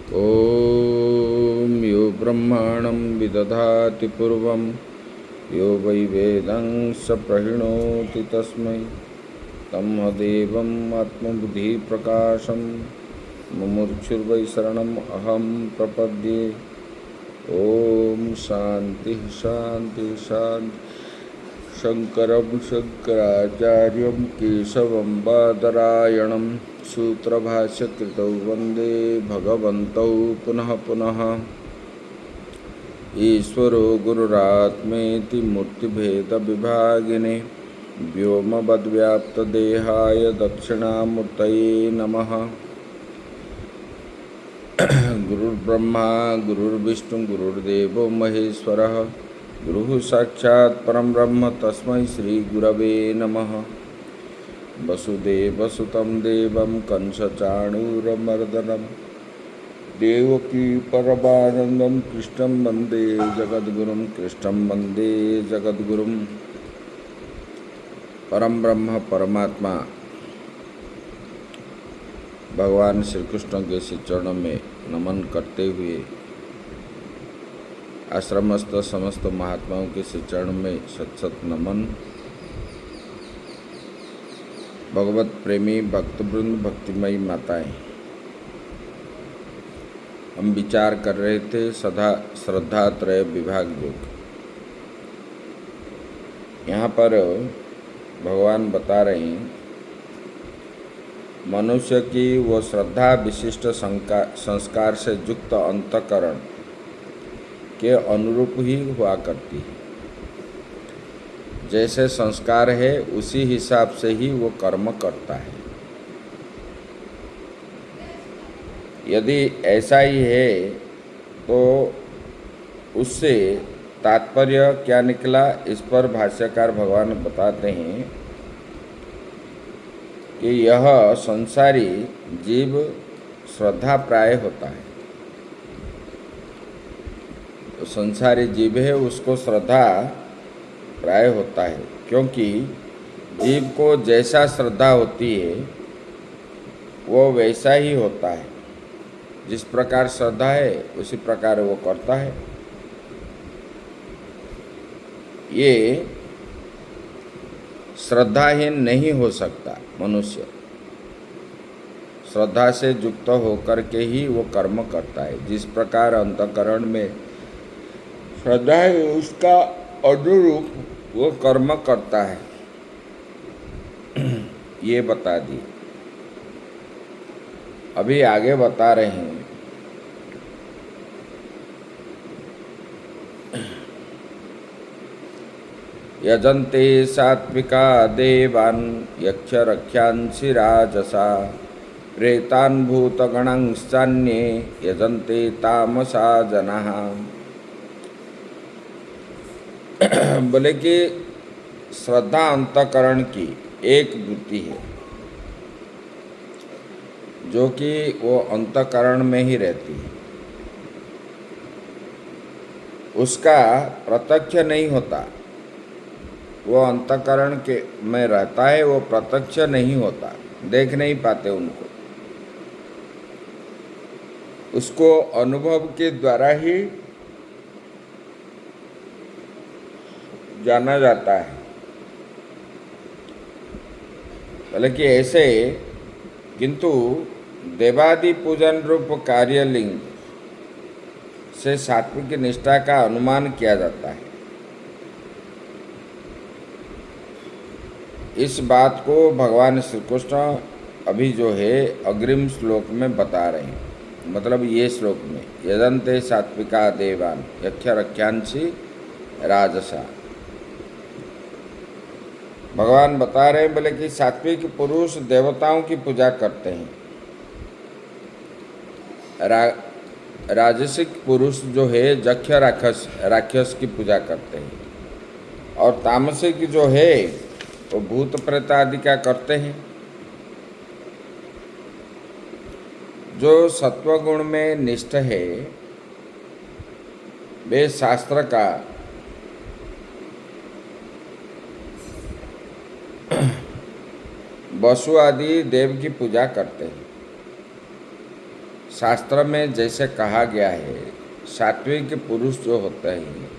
ॐ यो ब्रह्माणं विदधाति पूर्वं यो वै वेदं स प्रणोति तस्मै तमदेवम् आत्मबुद्धिप्रकाशं मुमुक्षुर्वै शरणम् अहं प्रपद्ये। ॐ शान्ति शान्ति शान्ति। शङ्करं शङ्कराचार्यं केशवं बादरायणं सूत्रभाष्यकृतौ वन्दे भगवन्तौ पुनः पुनः। ईश्वरो गुरुरात्मेति मूर्तिभेदविभागिने व्योमवद्व्याप्तदेहाय दक्षिणामूर्तये नमः। गुरुर्ब्रह्मा गुरुर्विष्णु गुरुर्देवो महेश्वरः गुरुः साक्षात् परं ब्रह्म तस्मै श्री गुरवे नमः। वसुदेवसुतं देवं कंसचाणूरमर्दनं देवकी परमानन्दं कृष्णं वन्दे जगद्गुरुं कृष्णं वन्दे जगद्गुरुं। परम ब्रह्म परमात्मा भगवान श्री कृष्ण के श्री चरणों में नमन करते हुए आश्रमस्थ समस्त महात्माओं के श्री चरण में सत सत नमन। भगवत प्रेमी भक्तवृंद भक्तिमयी माताएं, हम विचार कर रहे थे सदा श्रद्धात्रय विभाग योग। यहाँ पर भगवान बता रहे हैं मनुष्य की वो श्रद्धा विशिष्ट संस्कार से युक्त अंतःकरण के अनुरूप ही हुआ करती है। जैसे संस्कार है उसी हिसाब से ही वो कर्म करता है। यदि ऐसा ही है तो उससे तात्पर्य क्या निकला, इस पर भाष्यकार भगवान बताते हैं कि यह संसारी जीव श्रद्धा प्राय होता है। तो संसारी जीव है उसको श्रद्धा प्राय होता है, क्योंकि जीव को जैसा श्रद्धा होती है वो वैसा ही होता है। जिस प्रकार श्रद्धा है उसी प्रकार वो करता है। ये श्रद्धाहीन नहीं हो सकता मनुष्य। श्रद्धा से युक्त होकर के ही वो कर्म करता है। जिस प्रकार अंतःकरण में श्रद्धा है उसका अनुरूप वो कर्म करता है। ये बता दी। अभी आगे बता रहे हैं यजन्ते सात्विका देवान् यक्षरक्षांसि राजसा प्रेतान् भूतगणांश्चान्ये यजन्ते तामसा जनाः। बोले कि श्रद्धा अंतःकरण की एक वृत्ति है जो कि वो अंतःकरण में ही रहती है। उसका प्रत्यक्ष नहीं होता, वो अंतःकरण के में रहता है, वो प्रत्यक्ष नहीं होता, देख नहीं पाते उनको। उसको अनुभव के द्वारा ही जाना जाता है। भले कि ऐसे, किंतु देवादि पूजन रूप कार्यलिंग से सात्विक निष्ठा का अनुमान किया जाता है। इस बात को भगवान श्री कृष्ण अभी जो है अग्रिम श्लोक में बता रहे हैं। मतलब ये श्लोक में यजन्ते सात्विका देवान् यक्षरक्षांसि राजसा। भगवान बता रहे हैं बोले कि सात्विक पुरुष देवताओं की पूजा करते हैं। राजसिक पुरुष जो है यक्ष राक्षस की पूजा करते हैं। और तामसिक जो है वो भूत प्रेत आदि का करते हैं। जो सत्वगुण में निष्ठ है वे शास्त्र का वसु आदि देव की पूजा करते हैं। शास्त्र में जैसे कहा गया है, सात्विक पुरुष जो होते हैं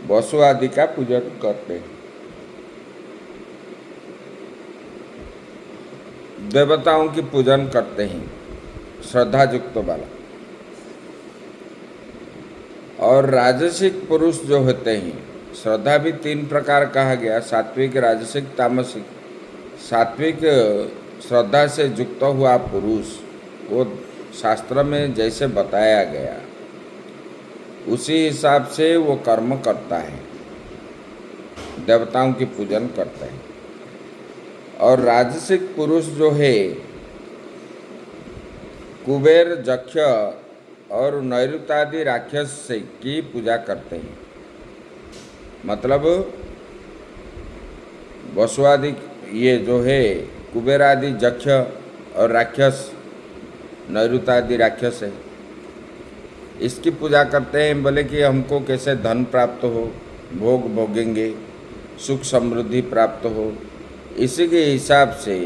वसु आदि का पूजन करते हैं, देवताओं की पूजन करते हैं श्रद्धा युक्त वाला। और राजसिक पुरुष जो होते हैं, श्रद्धा भी 3 प्रकार कहा गया, सात्विक, राजसिक, तामसिक। सात्विक श्रद्धा से युक्त हुआ पुरुष, वो शास्त्र में जैसे बताया गया उसी हिसाब से वो कर्म करता है, देवताओं की पूजन करता है। और राजसिक पुरुष जो है कुबेर, जक्ष और नैऋतादि राक्षस से की पूजा करते हैं। मतलब वसुआदि ये जो है कुबेर आदि जक्ष और राक्षस, नैऋतादि राक्षस है, इसकी पूजा करते हैं। बोले कि हमको कैसे धन प्राप्त हो, भोग भोगेंगे, सुख समृद्धि प्राप्त हो, इसी के हिसाब से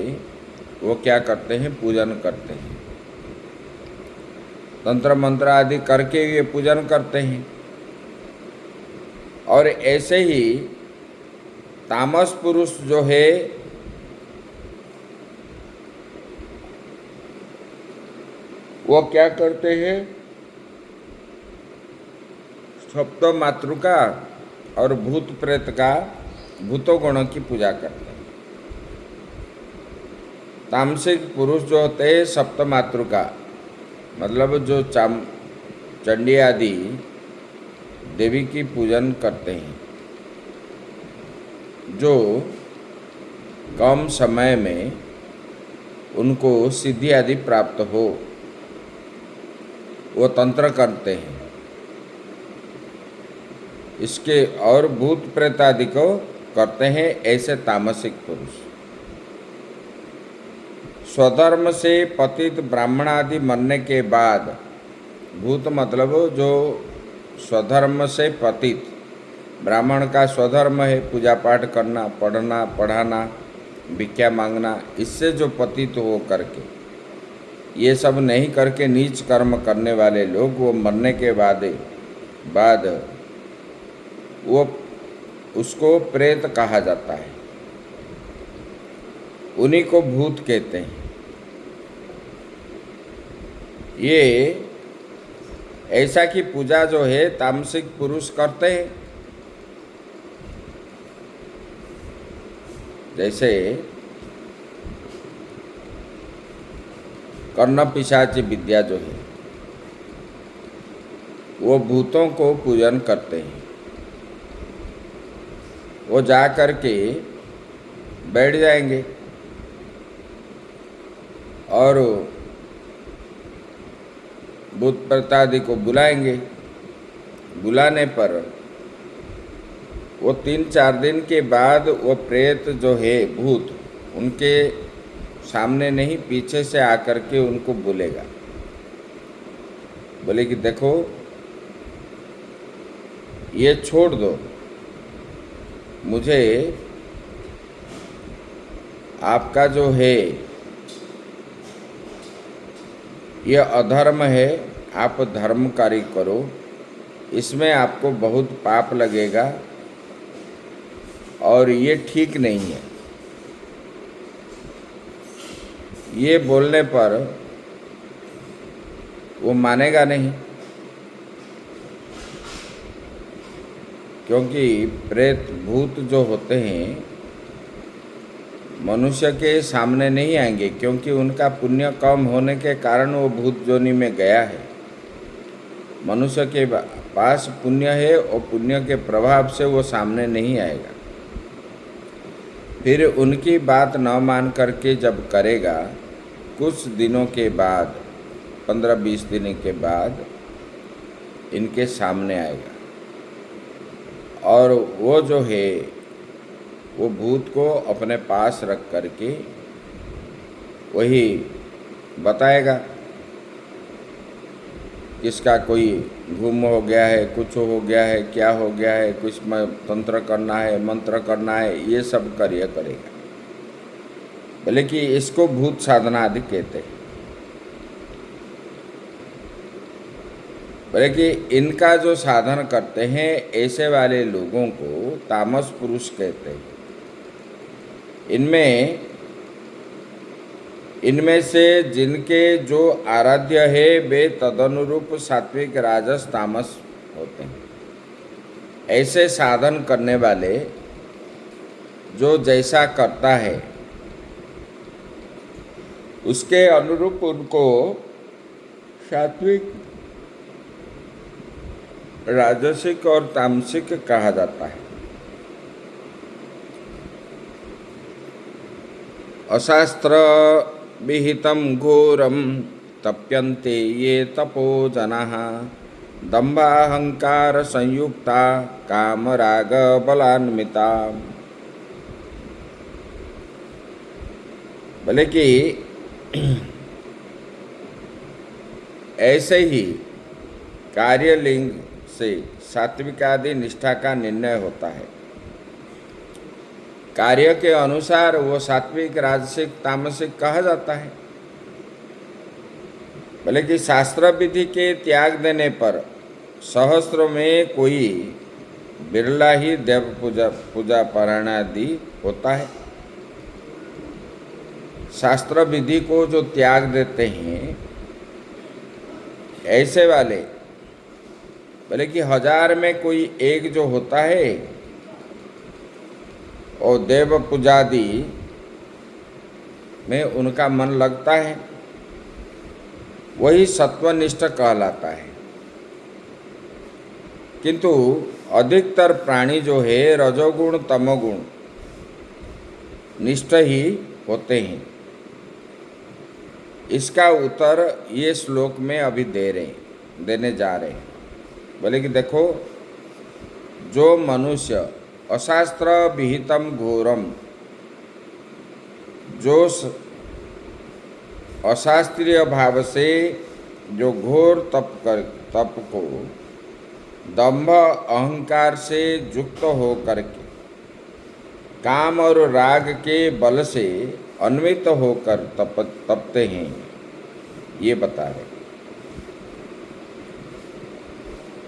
वो क्या करते हैं, पूजन करते हैं। तंत्र मंत्र आदि करके ये पूजन करते हैं। और ऐसे ही तामस पुरुष जो है वो क्या करते हैं, सप्त मातृका और भूत प्रेत का, भूतों गणों की पूजा करते हैं। तामसिक पुरुष जो होते हैं सप्त मातृका, मतलब जो चंडी आदि देवी की पूजन करते हैं, जो कम समय में उनको सिद्धि आदि प्राप्त हो, वो तंत्र करते हैं इसके। और भूत प्रेत आदि को करते हैं ऐसे तामसिक पुरुष। स्वधर्म से पतित ब्राह्मण आदि मरने के बाद, भूत मतलब जो स्वधर्म से पतित, ब्राह्मण का स्वधर्म है पूजा पाठ करना, पढ़ना, पढ़ाना, भिक्षा मांगना, इससे जो पतित हो करके, ये सब नहीं करके नीच कर्म करने वाले लोग, वो मरने के बाद वो उसको प्रेत कहा जाता है, उन्हीं को भूत कहते हैं। ये ऐसा की पूजा जो है तामसिक पुरुष करते हैं। जैसे कर्ण पिशाची विद्या जो है, वो भूतों को पूजन करते हैं। वो जा कर के बैठ जाएंगे और भूत प्रेत आदि को बुलाएंगे। बुलाने पर वो 3-4 दिन के बाद वो प्रेत जो है, भूत, उनके सामने नहीं, पीछे से आकर के उनको बोलेगा, बोले कि देखो ये छोड़ दो, मुझे आपका जो है ये अधर्म है, आप धर्म कार्य करो, इसमें आपको बहुत पाप लगेगा और ये ठीक नहीं है। ये बोलने पर वो मानेगा नहीं, क्योंकि प्रेत भूत जो होते हैं मनुष्य के सामने नहीं आएंगे, क्योंकि उनका पुण्य कम होने के कारण वो भूत जोनि में गया है। मनुष्य के पास पुण्य है और पुण्य के प्रभाव से वो सामने नहीं आएगा। फिर उनकी बात न मान करके जब करेगा, कुछ दिनों के बाद, 15-20 दिन के बाद इनके सामने आएगा और वो जो है वो भूत को अपने पास रख करके वही बताएगा, किसका कोई गुम हो गया है, कुछ हो गया है, क्या हो गया है, कुछ तंत्र करना है, मंत्र करना है, ये सब करेगा। बोले कि इसको भूत साधना आदि कहते हैं। बोले कि इनका जो साधन करते हैं ऐसे वाले लोगों को तामस पुरुष कहते हैं। इनमें से जिनके जो आराध्य है वे तदनुरूप सात्विक राजस तामस होते हैं। ऐसे साधन करने वाले जो जैसा करता है उसके अनुरूप उनको सात्विक, राजसिक और तामसिक कहा जाता है। अशास्त्र विहितं घोरं तप्यन्ते ये तपो जनाः दम्भाहंकार संयुक्ता कामराग बलान्विता। बोले कि ऐसे ही कार्यलिंग से सात्विक आदि निष्ठा का निर्णय होता है। कार्य के अनुसार वो सात्विक, राजसिक, तामसिक कहा जाता है। बोले कि शास्त्र विधि के त्याग देने पर सहस्त्रों में कोई बिरला ही देव पूजा पारायण आदि होता है। शास्त्र विधि को जो त्याग देते हैं ऐसे वाले, बोले कि 1000 में कोई एक जो होता है और देव पूजादि में उनका मन लगता है, वही सत्वनिष्ठ कहलाता है। किंतु अधिकतर प्राणी जो है रजोगुण तमोगुण निष्ठ ही होते हैं। इसका उत्तर ये श्लोक में अभी देने जा रहे हैं। बोले कि देखो, जो मनुष्य अशास्त्र विहितम घोरम, जो अशास्त्रीय भाव से जो घोर तप को दंभ अहंकार से युक्त हो करके काम और राग के बल से अन्वित होकर तपते हैं, ये बता रहे।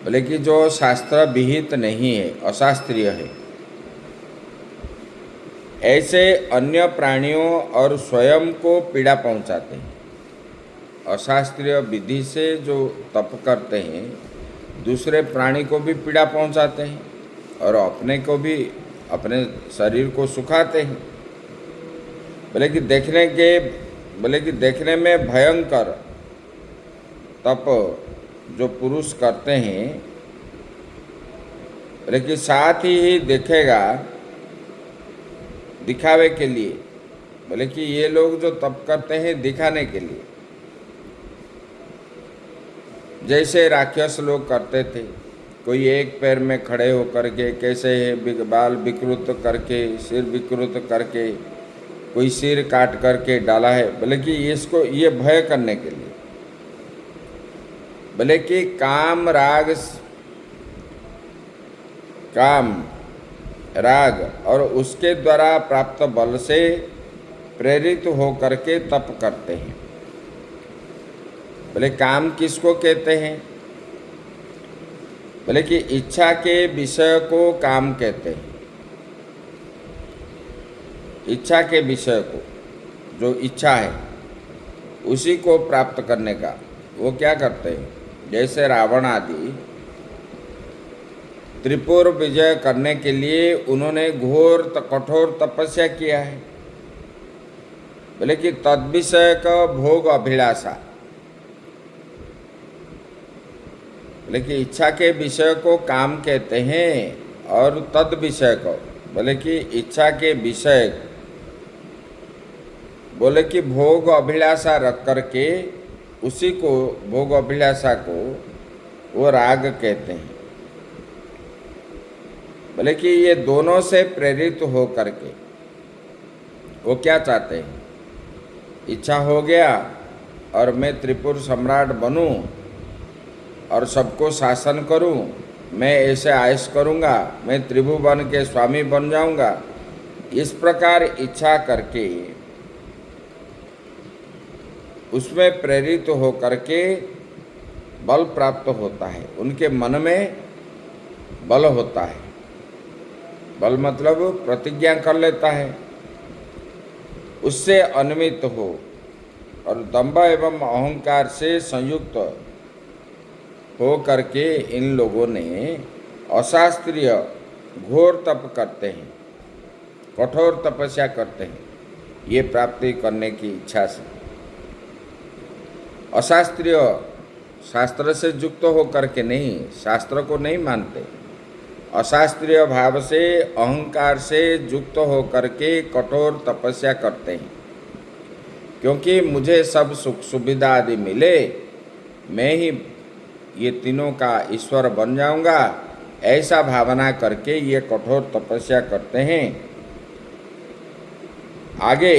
बोले कि जो शास्त्र विहित नहीं है, अशास्त्रीय है, ऐसे अन्य प्राणियों और स्वयं को पीड़ा पहुंचाते हैं। अशास्त्रीय विधि से जो तप करते हैं दूसरे प्राणी को भी पीड़ा पहुंचाते हैं और अपने को भी, अपने शरीर को सुखाते हैं। बोले कि देखने में भयंकर तप जो पुरुष करते हैं, बोले कि साथ ही दिखेगा दिखावे के लिए। बोले कि ये लोग जो तप करते हैं दिखाने के लिए, जैसे राक्षस लोग करते थे। कोई एक पैर में खड़े होकर के कैसे बाल विकृत करके, सिर विकृत करके, कोई सिर काट करके डाला है। बोले कि इसको ये भय करने के लिए। बोले कि काम राग और उसके द्वारा प्राप्त बल से प्रेरित हो करके तप करते हैं। बोले काम किसको कहते हैं? बोले कि इच्छा के विषय को काम कहते हैं। इच्छा के विषय को, जो इच्छा है उसी को प्राप्त करने का वो क्या करते हैं? जैसे रावण आदि त्रिपुर विजय करने के लिए उन्होंने घोर कठोर तपस्या किया है। बोले कि तद विषय का भोग अभिलाषा। बोले कि इच्छा के विषय को काम कहते हैं और तद विषय को, बोले कि इच्छा के विषय, बोले कि भोग अभिलाषा रख करके उसी को, भोग अभिलाषा को वो राग कहते हैं। बोले कि ये दोनों से प्रेरित हो करके वो क्या चाहते हैं? इच्छा हो गया और मैं त्रिपुर सम्राट बनूं और सबको शासन करूं, मैं ऐसे आयश करूंगा, मैं त्रिभुवन के स्वामी बन जाऊंगा। इस प्रकार इच्छा करके उसमें प्रेरित हो करके बल प्राप्त होता है, उनके मन में बल होता है। बल मतलब प्रतिज्ञा कर लेता है, उससे अन्वित हो और दंभ एवं अहंकार से संयुक्त हो करके इन लोगों ने अशास्त्रीय घोर तप करते हैं, कठोर तपस्या करते हैं, ये प्राप्ति करने की इच्छा से। अशास्त्रीय शास्त्र से युक्त हो करके नहीं, शास्त्र को नहीं मानते, अशास्त्रीय भाव से अहंकार से युक्त हो करके कठोर तपस्या करते हैं। क्योंकि मुझे सब सुख सुविधा आदि मिले, मैं ही ये तीनों का ईश्वर बन जाऊंगा, ऐसा भावना करके ये कठोर तपस्या करते हैं। आगे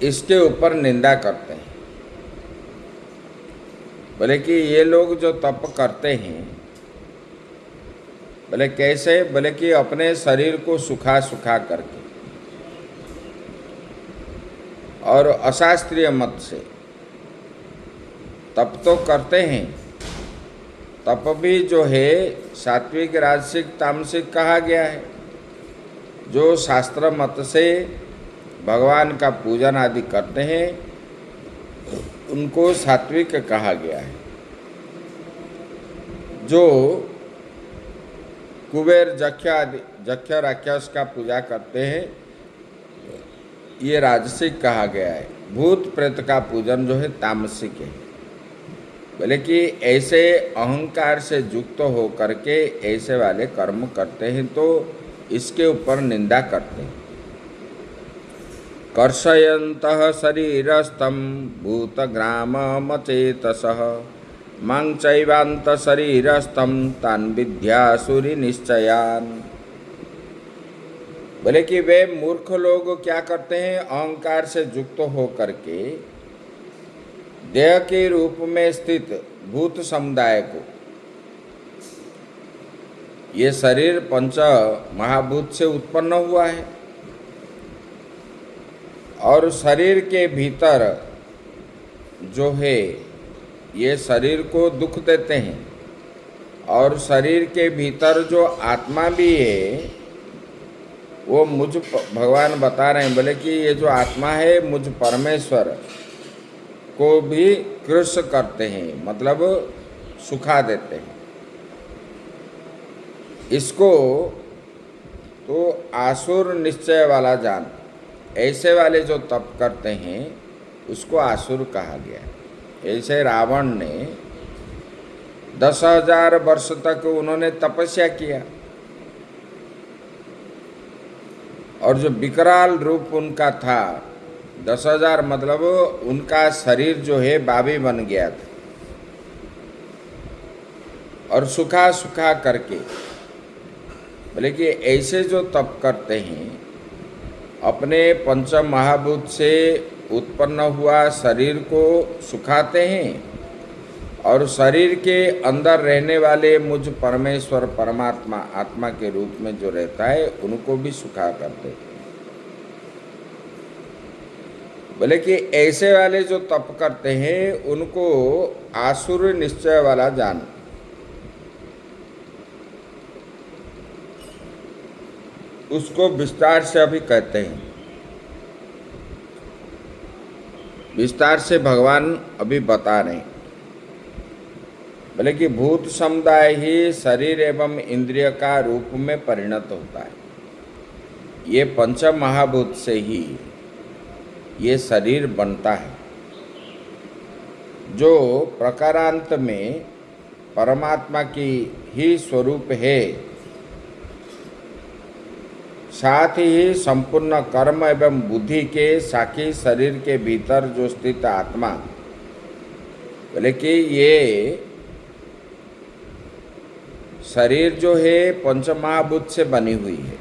इसके ऊपर निंदा करते हैं, बोले कि ये लोग जो तप करते हैं, बोले कैसे, बोले कि अपने शरीर को सुखा सुखा करके और अशास्त्रीय मत से तप तो करते हैं। तप भी जो है सात्विक राजसिक तामसिक कहा गया है। जो शास्त्र मत से भगवान का पूजन आदि करते हैं उनको सात्विक कहा गया है। जो कुबेर जक्ष राक्षस का पूजा करते हैं ये राजसिक कहा गया है। भूत प्रेत का पूजन जो है तामसिक है। बोले कि ऐसे अहंकार से युक्त हो करके ऐसे वाले कर्म करते हैं तो इसके ऊपर निंदा करते हैं। कर्षयन्तः शरीरस्थं भूतग्राममचेतसः मां चैवान्त शरीरस्थं तान् विद्यासुरी निश्चयान्। बोले कि वे मूर्ख लोग क्या करते हैं, अहंकार से युक्त हो करके देह के रूप में स्थित भूत समुदाय को, ये शरीर पंच महाभूत से उत्पन्न हुआ है और शरीर के भीतर जो है ये शरीर को दुख देते हैं और शरीर के भीतर जो आत्मा भी है वो मुझ भगवान बता रहे हैं। बोले कि ये जो आत्मा है मुझ परमेश्वर को भी कृश करते हैं, मतलब सुखा देते हैं। इसको तो आसुर निश्चय वाला जान, ऐसे वाले जो तप करते हैं उसको आसुर कहा गया। ऐसे रावण ने 10,000 वर्ष तक उन्होंने तपस्या किया और जो विकराल रूप उनका था, 10,000 मतलब उनका शरीर जो है बाबी बन गया था और सुखा सुखा करके। बोले कि ऐसे जो तप करते हैं अपने पंच महाभूत से उत्पन्न हुआ शरीर को सुखाते हैं और शरीर के अंदर रहने वाले मुझ परमेश्वर परमात्मा आत्मा के रूप में जो रहता है उनको भी सुखा करते हैं। बोले कि ऐसे वाले जो तप करते हैं उनको आसुर निश्चय वाला जान। उसको विस्तार से अभी कहते हैं, विस्तार से भगवान अभी बता रहे हैं। बोले कि भूत समुदाय ही शरीर एवं इंद्रिय का रूप में परिणत होता है। ये पंच महाभूत से ही ये शरीर बनता है जो प्रकारांत में परमात्मा की ही स्वरूप है। साथ ही संपूर्ण कर्म एवं बुद्धि के साक्षी शरीर के भीतर जो स्थित आत्मा, बोले कि ये शरीर जो है पंचमहाभूत से बनी हुई है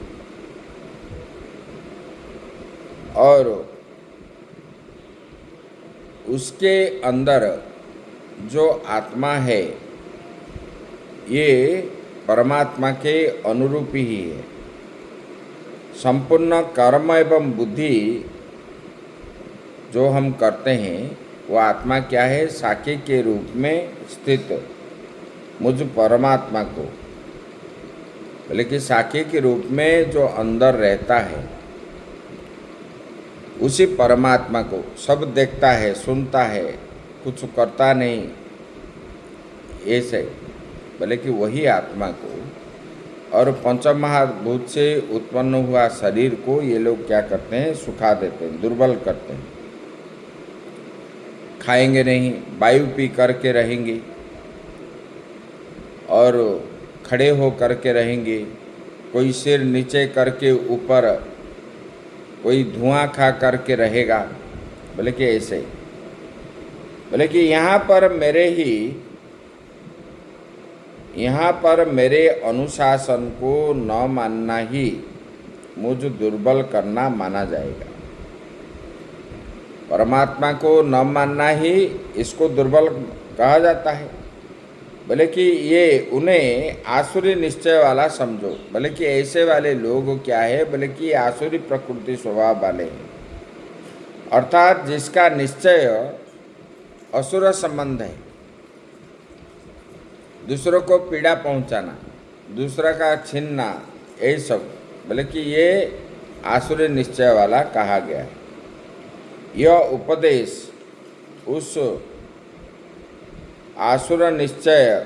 और उसके अंदर जो आत्मा है ये परमात्मा के अनुरूप ही है। संपूर्ण कर्म एवं बुद्धि जो हम करते हैं वो आत्मा क्या है? साक्षी के रूप में स्थित मुझ परमात्मा को, बल्कि साक्षी के रूप में जो अंदर रहता है उसी परमात्मा को सब देखता है, सुनता है, कुछ करता नहीं, ऐसे बल्कि वही आत्मा को और पंच महाभूत से उत्पन्न हुआ शरीर को ये लोग क्या करते हैं? सुखा देते हैं, दुर्बल करते हैं। खाएंगे नहीं, वायु पी करके रहेंगे और खड़े हो करके रहेंगे, कोई सिर नीचे करके ऊपर, कोई धुआं खा करके रहेगा, बोले कि ऐसे, बोले कि यहाँ पर मेरे अनुशासन को न मानना ही मुझ दुर्बल करना माना जाएगा। परमात्मा को न मानना ही इसको दुर्बल कहा जाता है। बोले कि ये उन्हें आसुरी निश्चय वाला समझो। बोले कि ऐसे वाले लोग क्या है? बोले कि आसुरी प्रकृति स्वभाव वाले हैं, अर्थात जिसका निश्चय असुर संबंध है, दूसरों को पीड़ा पहुंचाना, दूसरा का छीनना, यही सब। बोले कि ये आसुरी निश्चय वाला कहा गया है। यह उपदेश उस आसुर निश्चय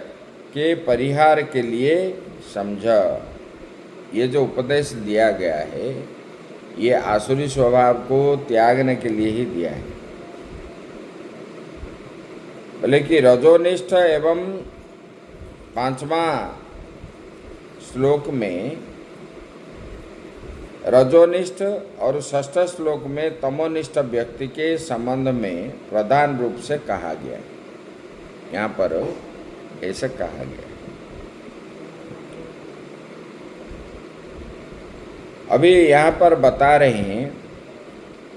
के परिहार के लिए समझ। ये जो उपदेश दिया गया है ये आसुरी स्वभाव को त्यागने के लिए ही दिया है। बोले कि रजोनिष्ठ एवं 5वां श्लोक में रजोनिष्ठ और 6ठ श्लोक में तमोनिष्ठ व्यक्ति के संबंध में प्रधान रूप से कहा गया है। यहाँ पर ऐसा कहा गया है। अभी यहाँ पर बता रहे हैं,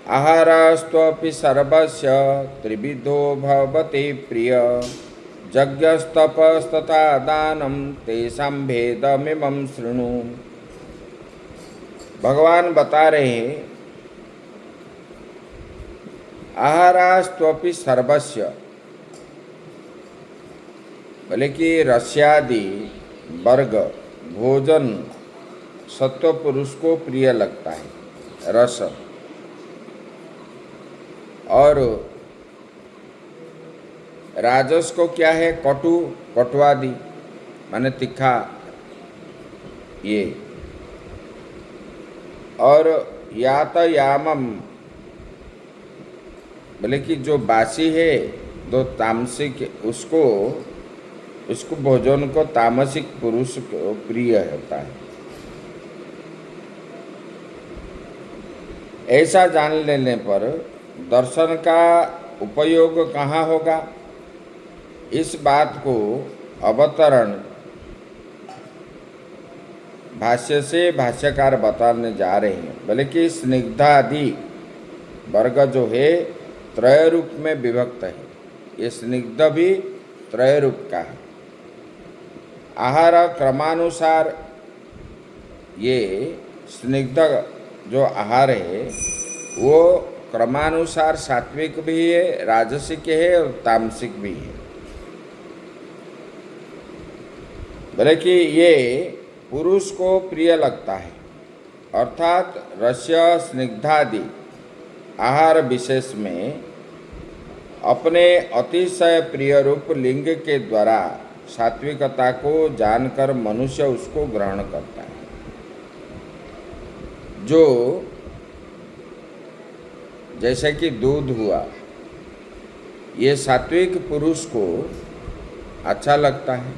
आहारस्त्वपि सर्वस्य त्रिविधो भवति प्रिय, यज्ञस्तपस्तथा दानं तेषां भेदमिमं शृणु। भगवान बता रहे हैं, आहारस्त्वपि सर्वस्य, बोले कि रस्यादि वर्ग भोजन सत्व पुरुष को प्रिय लगता है, रस, और राजस को क्या है? कटुआदि माने तीखा, ये, और यातयामम, बोले कि जो बासी है, दो तामसिक, उसको भोजन को तामसिक पुरुष को प्रिय होता है। ऐसा जान लेने पर दर्शन का उपयोग कहाँ होगा? इस बात को अवतरण भाष्य से भाष्यकार बताने जा रहे हैं। बोले कि स्निग्धादि वर्ग जो है त्रय रूप में विभक्त है। ये स्निग्ध भी त्रय रूप का है। आहार क्रमानुसार, ये स्निग्ध जो आहार है वो क्रमानुसार सात्विक भी है, राजसिक है और तामसिक भी है। बोले कि ये पुरुष को प्रिय लगता है, अर्थात रस्य स्निग्धादि आहार विशेष में अपने अतिशय प्रिय रूप लिंग के द्वारा सात्विकता को जानकर मनुष्य उसको ग्रहण करता है। जो जैसे कि दूध हुआ, ये सात्विक पुरुष को अच्छा लगता है,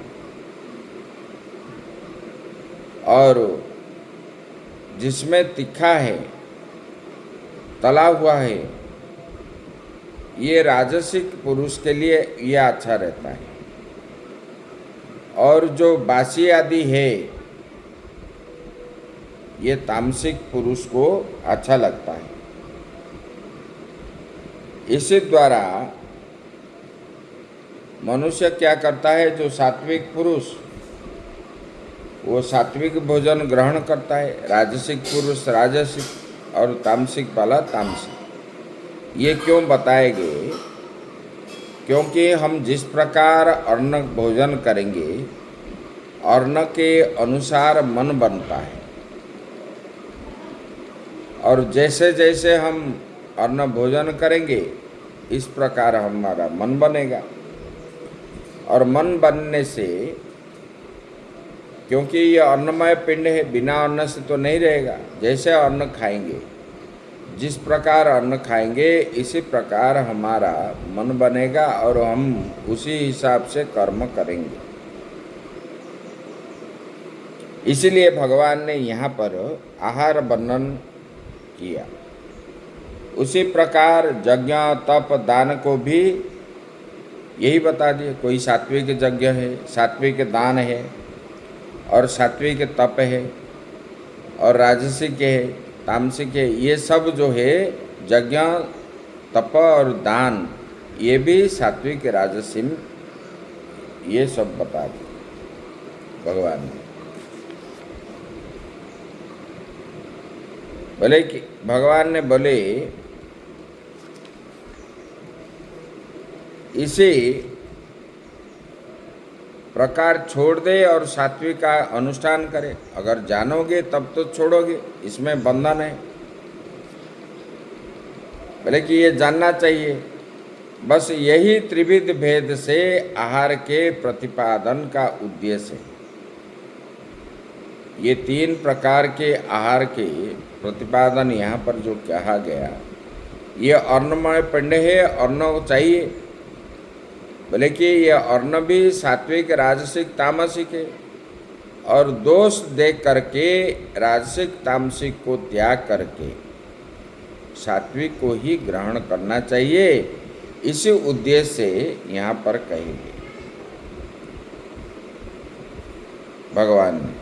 और जिसमें तीखा है, तला हुआ है, ये राजसिक पुरुष के लिए यह अच्छा रहता है। और जो बासी आदि है ये तामसिक पुरुष को अच्छा लगता है। इसी द्वारा मनुष्य क्या करता है? जो सात्विक पुरुष वो सात्विक भोजन ग्रहण करता है, राजसिक पुरुष राजसिक और तामसिक वाला तामसिक। ये क्यों बताए गए? क्योंकि हम जिस प्रकार अन्न भोजन करेंगे, अन्न के अनुसार मन बनता है, और जैसे जैसे हम अन्न भोजन करेंगे इस प्रकार हमारा मन बनेगा। और मन बनने से, क्योंकि ये अन्नमय पिंड है, बिना अन्न से तो नहीं रहेगा। जैसे अन्न खाएंगे, जिस प्रकार अन्न खाएंगे इसी प्रकार हमारा मन बनेगा और हम उसी हिसाब से कर्म करेंगे। इसीलिए भगवान ने यहाँ पर आहार वर्णन किया। उसी प्रकार यज्ञ तप दान को भी यही बता दिए। कोई सात्विक यज्ञ है, सात्विक दान है, और सात्विक तप है, और राजसिक है, तामसिक है। ये सब जो है यज्ञ तप और दान, ये भी सात्विक राजसिक, ये सब बता दिए भगवान ने। बोले कि भगवान ने बोले इसे प्रकार छोड़ दे और सात्विक का अनुष्ठान करे। अगर जानोगे तब तो छोड़ोगे, इसमें बंधन है। बोले कि ये जानना चाहिए। बस यही त्रिविध भेद से आहार के प्रतिपादन का उद्देश्य है। ये 3 प्रकार के आहार के प्रतिपादन यहाँ पर जो कहा गया, ये अन्नमय पिंड है, अन्न चाहिए। बोले कि यह अन्न भी सात्विक राजसिक तामसिक है, और दोष देख करके राजसिक तामसिक को त्याग करके सात्विक को ही ग्रहण करना चाहिए। इसी उद्देश्य से यहाँ पर कहेंगे भगवान ने।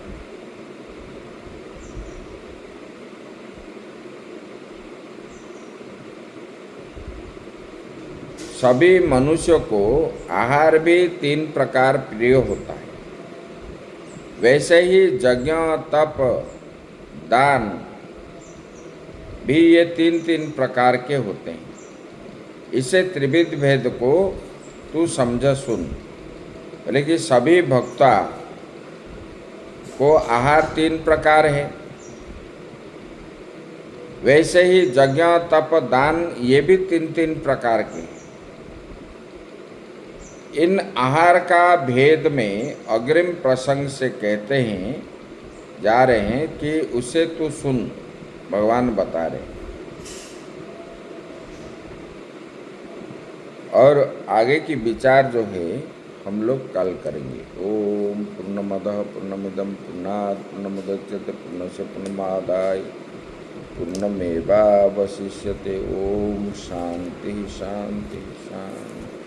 सभी मनुष्यों को आहार भी 3 प्रकार प्रिय होता है। वैसे ही यज्ञ तप दान भी ये 3 प्रकार के होते हैं। इसे त्रिविध भेद को तू समझ सुन। बोले कि सभी भक्ता को आहार 3 प्रकार है। वैसे ही यज्ञ तप दान ये भी 3 प्रकार के हैं। इन आहार का भेद में अग्रिम प्रसंग से कहते हैं, जा रहे हैं कि उसे तू सुन, भगवान बता रहे। और आगे की विचार जो है हम लोग कल करेंगे। ओम पूर्णमदः पूर्णमिदं पूर्णात् पूर्णमुदच्यते पूर्णस्य पूर्णमादाय पूर्णमेवावशिष्यते। ओम शांति शांति शांति।